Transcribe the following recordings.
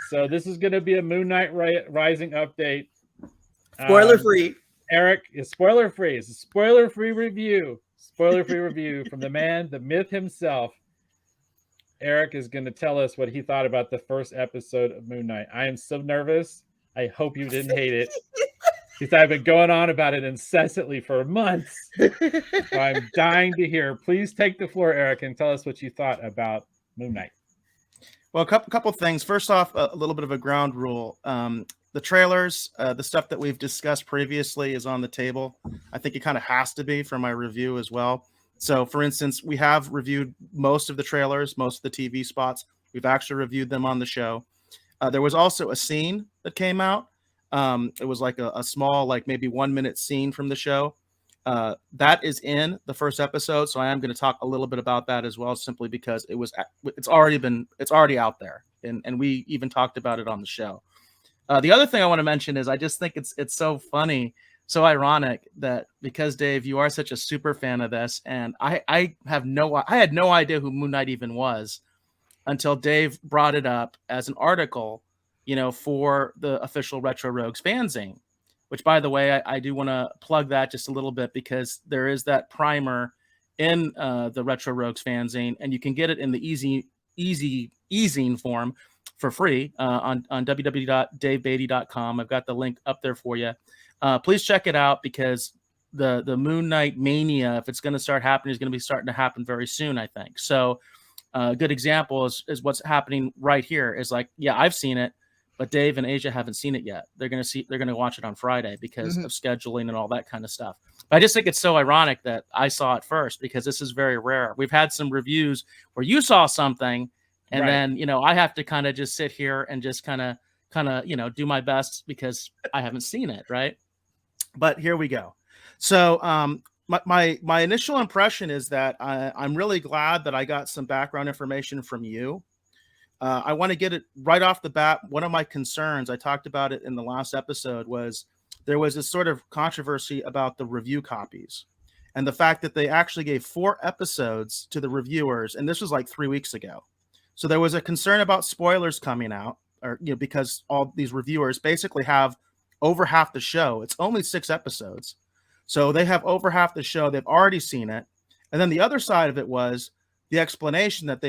So this is going to be a Moon Knight Rising update. Spoiler free. Eric is spoiler free. It's a spoiler free review. Spoiler free review from the man, the myth himself. Eric is going to tell us what he thought about the first episode of Moon Knight. I am so nervous. I hope you didn't hate it. Because I've been going on about it incessantly for months. So I'm dying to hear. Please take the floor, Eric, and tell us what you thought about Moon Knight. Well, a couple things. First off, a little bit of a ground rule. The trailers, the stuff that we've discussed previously is on the table. I think it kind of has to be for my review as well. So, for instance, we have reviewed most of the trailers, most of the TV spots. We've actually reviewed them on the show. There was also a scene that came out. It was like a small, like maybe 1 minute scene from the show. That is in the first episode. So I am going to talk a little bit about that as well, simply because it's already out there. And we even talked about it on the show. The other thing I want to mention is I just think it's so funny, so ironic that because Dave, you are such a super fan of this, and I had no idea who Moon Knight even was until Dave brought it up as an article, for the official Retro Rogues fanzine, which, by the way, I do want to plug that just a little bit because there is that primer in the Retro Rogues fanzine, and you can get it in the easing form for free on www.davebeatty.com. I've got the link up there for you. Please check it out because the Moon Knight mania, if it's going to start happening, is going to be starting to happen very soon, I think. So a good example is what's happening right here is like, yeah, I've seen it, but Dave and Asia haven't seen it yet. They're going to watch it on Friday because of scheduling and all that kind of stuff. But I just think it's so ironic that I saw it first because this is very rare. We've had some reviews where you saw something and then, I have to kind of just sit here and just kind of, do my best because I haven't seen it. Right. But here we go. So, my initial impression is that I'm really glad that I got some background information from you. I want to get it right off the bat. One of my concerns, I talked about it in the last episode, was there was this sort of controversy about the review copies and the fact that they actually gave 4 episodes to the reviewers. And this was like 3 weeks ago. So there was a concern about spoilers coming out, or because all these reviewers basically have over half the show. It's only 6 episodes. So they have over half the show. They've already seen it. And then the other side of it was the explanation that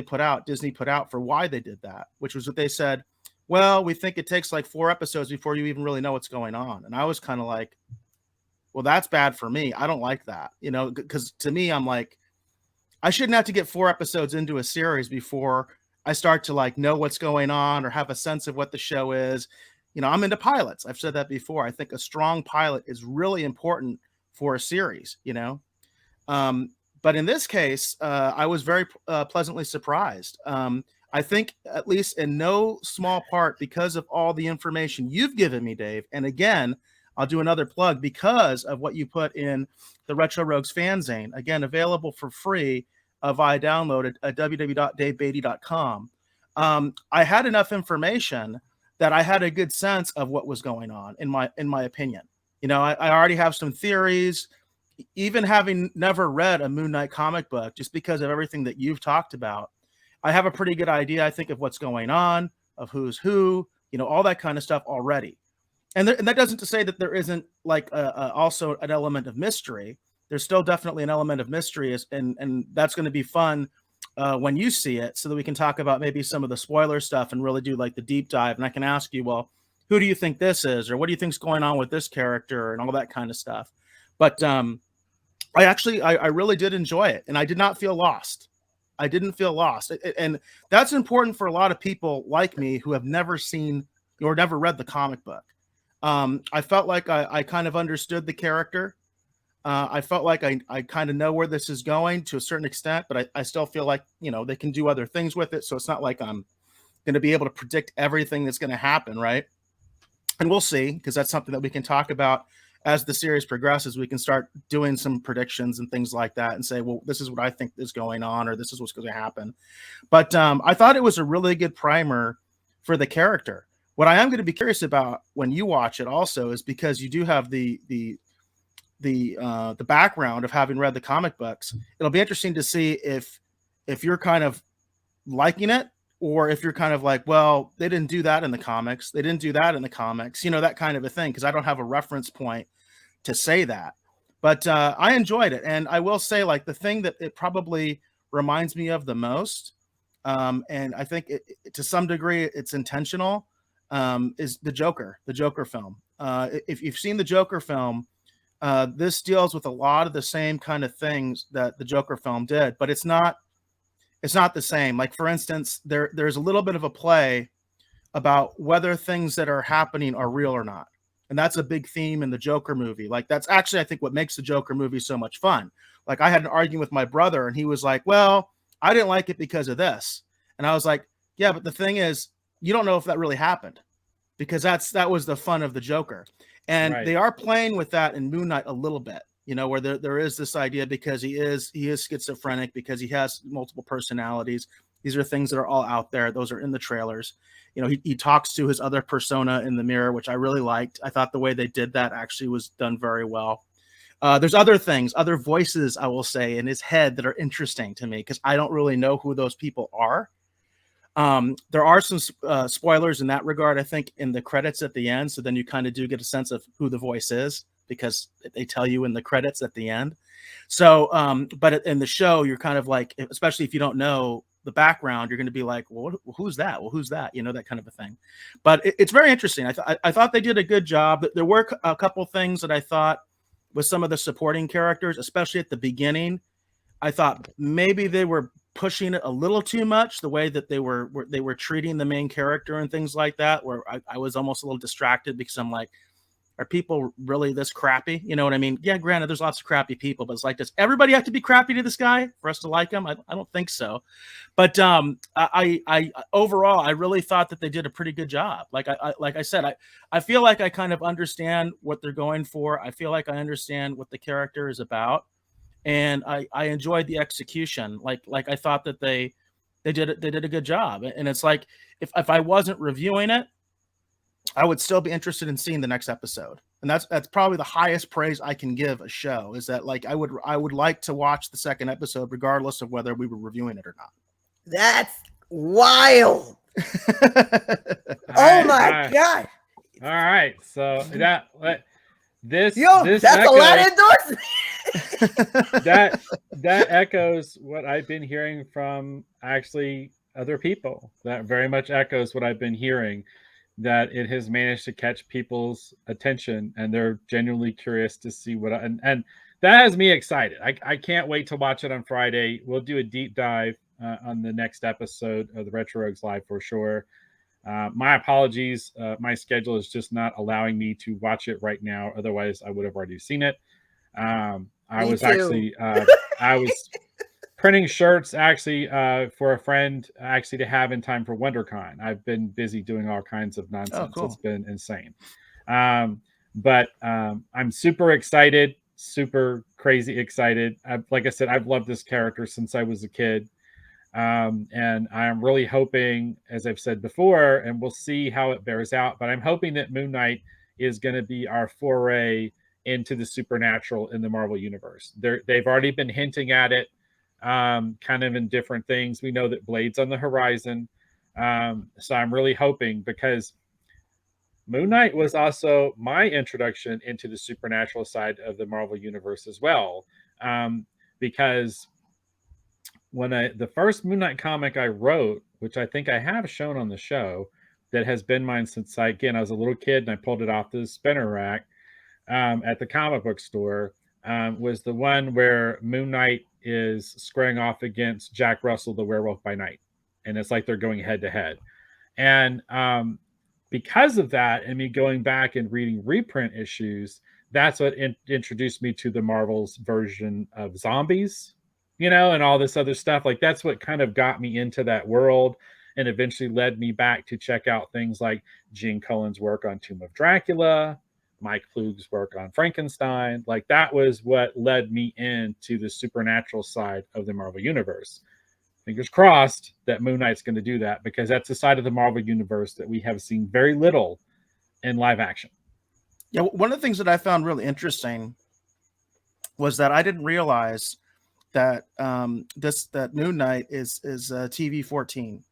Disney put out for why they did that, which was that they said, well, we think it takes like 4 episodes before you even really know what's going on. And I was kind of like, well, that's bad for me. I don't like that, because to me, I'm like, I shouldn't have to get 4 episodes into a series before I start to like know what's going on or have a sense of what the show is. I'm into pilots. I've said that before. I think a strong pilot is really important for a series, but in this case, I was very pleasantly surprised. I think, at least in no small part, because of all the information you've given me, Dave. And again, I'll do another plug because of what you put in the Retro Rogues fanzine. Again, available for free via download at www.davebeatty.com. I had enough information that I had a good sense of what was going on, in my opinion. I already have some theories. Even having never read a Moon Knight comic book, just because of everything that you've talked about, I have a pretty good idea, I think, of what's going on, of who's who, all that kind of stuff already. And that doesn't to say that there isn't like also an element of mystery. There's still definitely an element of mystery, and that's going to be fun when you see it, so that we can talk about maybe some of the spoiler stuff and really do like the deep dive. And I can ask you, well, who do you think this is, or what do you think's going on with this character, and all that kind of stuff. But I really did enjoy it, and I did not feel lost. I didn't feel lost. And that's important for a lot of people like me who have never seen or never read the comic book. I felt like I kind of understood the character. I felt like I kind of know where this is going to a certain extent, but I still feel like, they can do other things with it. So it's not like I'm going to be able to predict everything that's going to happen, right? And we'll see, because that's something that we can talk about as the series progresses. We can start doing some predictions and things like that and say, well, this is what I think is going on, or this is what's going to happen. But I thought it was a really good primer for the character. What I am going to be curious about when you watch it also is, because you do have the background of having read the comic books, it'll be interesting to see if you're kind of liking it, or if you're kind of like, well, they didn't do that in the comics, they didn't do that in the comics, that kind of a thing, because I don't have a reference point to say that. But I enjoyed it, and I will say, like, the thing that it probably reminds me of the most, and I think to some degree it's intentional, is the Joker film. If you've seen the Joker film, this deals with a lot of the same kind of things that the Joker film did, but it's not the same. Like, for instance, there's a little bit of a play about whether things that are happening are real or not. And that's a big theme in the Joker movie. Like, that's actually, I think, what makes the Joker movie so much fun. Like, I had an argument with my brother, and he was like, well, I didn't like it because of this. And I was like, yeah, but the thing is, you don't know if that really happened, because that was the fun of the Joker. And they are playing with that in Moon Knight a little bit, where there is this idea, because he is schizophrenic, because he has multiple personalities. These are things that are all out there. Those are in the trailers. He talks to his other persona in the mirror, which I really liked. I thought the way they did that actually was done very well. There's other things, other voices, I will say, in his head that are interesting to me, because I don't really know who those people are. There are some spoilers in that regard, I think, in the credits at the end. So then you kind of do get a sense of who the voice is, because they tell you in the credits at the end. So, but in the show, you're kind of like, especially if you don't know the background, you're going to be like, well, who's that? Well, who's that? That kind of a thing. But it's very interesting. I thought they did a good job. There were a couple things that I thought with some of the supporting characters, especially at the beginning, I thought maybe they were pushing it a little too much, the way that they were treating the main character and things like that, where I was almost a little distracted, because I'm like, are people really this crappy? You know what I mean? Yeah, granted, there's lots of crappy people, but it's like, does everybody have to be crappy to this guy for us to like him? I don't think so. But I overall, I really thought that they did a pretty good job. Like I said, I feel like I kind of understand what they're going for. I feel like I understand what the character is about, and I enjoyed the execution. Like I thought that they did a good job. And it's like, if I wasn't reviewing it, I would still be interested in seeing the next episode. And that's probably the highest praise I can give a show, is that, like, I would like to watch the second episode regardless of whether we were reviewing it or not. That's wild. Oh my God. All right. So this that's echoes, a lot of endorsements. that echoes what I've been hearing from actually other people. That very much echoes what I've been hearing, that it has managed to catch people's attention, and they're genuinely curious to see and that has me excited. I can't wait to watch it on Friday. We'll do a deep dive on the next episode of the Retro Rogues Live for sure. My apologies. My schedule is just not allowing me to watch it right now. Otherwise, I would have already seen it. I was printing shirts actually for a friend actually to have in time for WonderCon. I've been busy doing all kinds of nonsense. Oh, cool. It's been insane. But I'm super excited, super crazy excited. Like I said, I've loved this character since I was a kid. And I'm really hoping, as I've said before, and we'll see how it bears out, but I'm hoping that Moon Knight is going to be our foray into the supernatural in the Marvel Universe. They've already been hinting at it, kind of in different things. We know that Blade's on the horizon. So I'm really hoping, because Moon Knight was also my introduction into the supernatural side of the Marvel Universe as well. Because when the first Moon Knight comic I wrote, which I think I have shown on the show, that has been mine since I was a little kid, and I pulled it off the spinner rack at the comic book store, was the one where Moon Knight is squaring off against Jack Russell, the Werewolf by Night. And it's like they're going head to head. And because of that, and me going back and reading reprint issues, that's what introduced me to the Marvel's version of zombies, and all this other stuff. Like, that's what kind of got me into that world, and eventually led me back to check out things like Gene Colan's work on Tomb of Dracula, Mike Ploog's work on Frankenstein. Like, that was what led me into the supernatural side of the Marvel Universe. Fingers crossed that Moon Knight's going to do that, because that's the side of the Marvel Universe that we have seen very little in live action. Yeah, one of the things that I found really interesting was that I didn't realize that that Moon Knight is TV 14.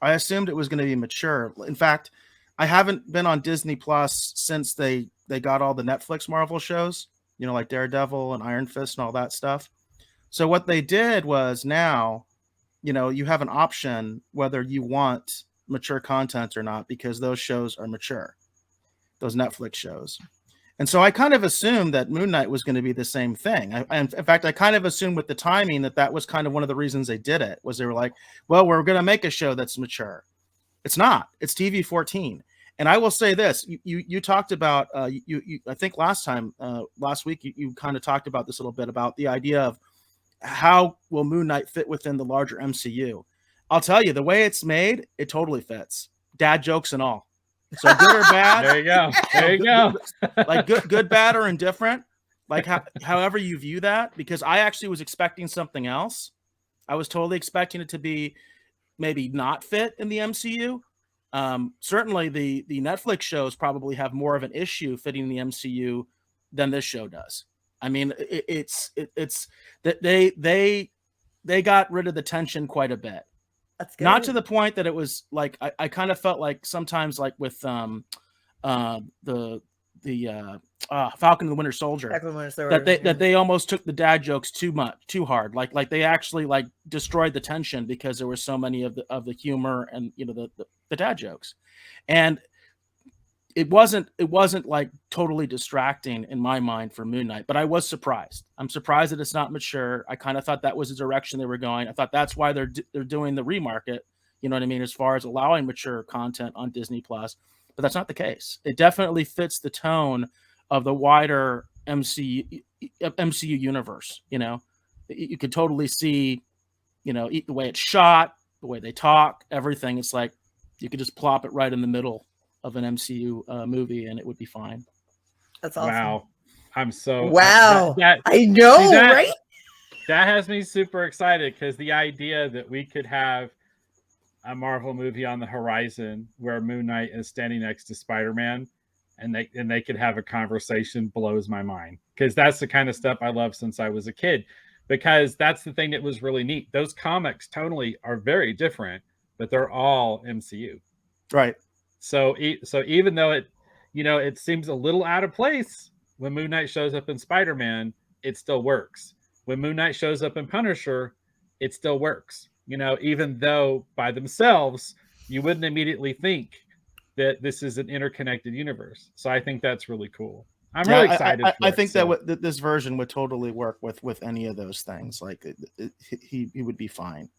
I assumed it was going to be mature. In fact, I haven't been on Disney Plus since they got all the Netflix Marvel shows, you know, like Daredevil and Iron Fist and all that stuff. So what they did was now, you know, you have an option whether you want mature content or not, because those shows are mature, those Netflix shows. And so I kind of assumed that Moon Knight was going to be the same thing. In fact, I kind of assumed with the timing that was kind of one of the reasons they did it, was they were like, well, we're going to make a show that's mature. It's not. It's TV-14. And I will say this: you talked about you I think last week you kind of talked about this a little bit, about the idea of how will Moon Knight fit within the larger MCU. I'll tell you, the way it's made, it totally fits. Dad jokes and all. So good or bad. There you go. There you go. Like good, bad, or indifferent. Like however you view that, because I actually was expecting something else. I was totally expecting it to be maybe not fit in the MCU. Certainly the Netflix shows probably have more of an issue fitting the MCU than this show does. I mean, it's that they got rid of the tension quite a bit. That's good. Not to the point that it was like, I kind of felt like sometimes, like with the Falcon and the Winter Soldier, that they almost took the dad jokes too hard. Like they actually like destroyed the tension because there were so many of the humor and, you know, the dad jokes. And it wasn't like totally distracting in my mind for Moon Knight, but I was surprised. I'm surprised that it's not mature. I kind of thought that was the direction they were going. I thought that's why they're doing the remarket, you know what I mean, as far as allowing mature content on Disney Plus. But that's not the case. It definitely fits the tone of the wider MCU universe. You know, you could totally see, you know, the way it's shot, the way they talk, everything. It's like you could just plop it right in the middle of an MCU movie and it would be fine. That's awesome. Wow. I'm so wow. I know, right? That has me super excited, because the idea that we could have a Marvel movie on the horizon where Moon Knight is standing next to Spider-Man and they could have a conversation blows my mind, because that's the kind of stuff I love since I was a kid, because that's the thing that was really neat. Those comics tonally are very different, but they're all MCU. Right. So even though it seems a little out of place when Moon Knight shows up in Spider-Man, it still works. When Moon Knight shows up in Punisher, it still works. You know, even though by themselves, you wouldn't immediately think that this is an interconnected universe. So I think that's really cool. I'm really excited. I think that this version would totally work with any of those things. Like he would be fine.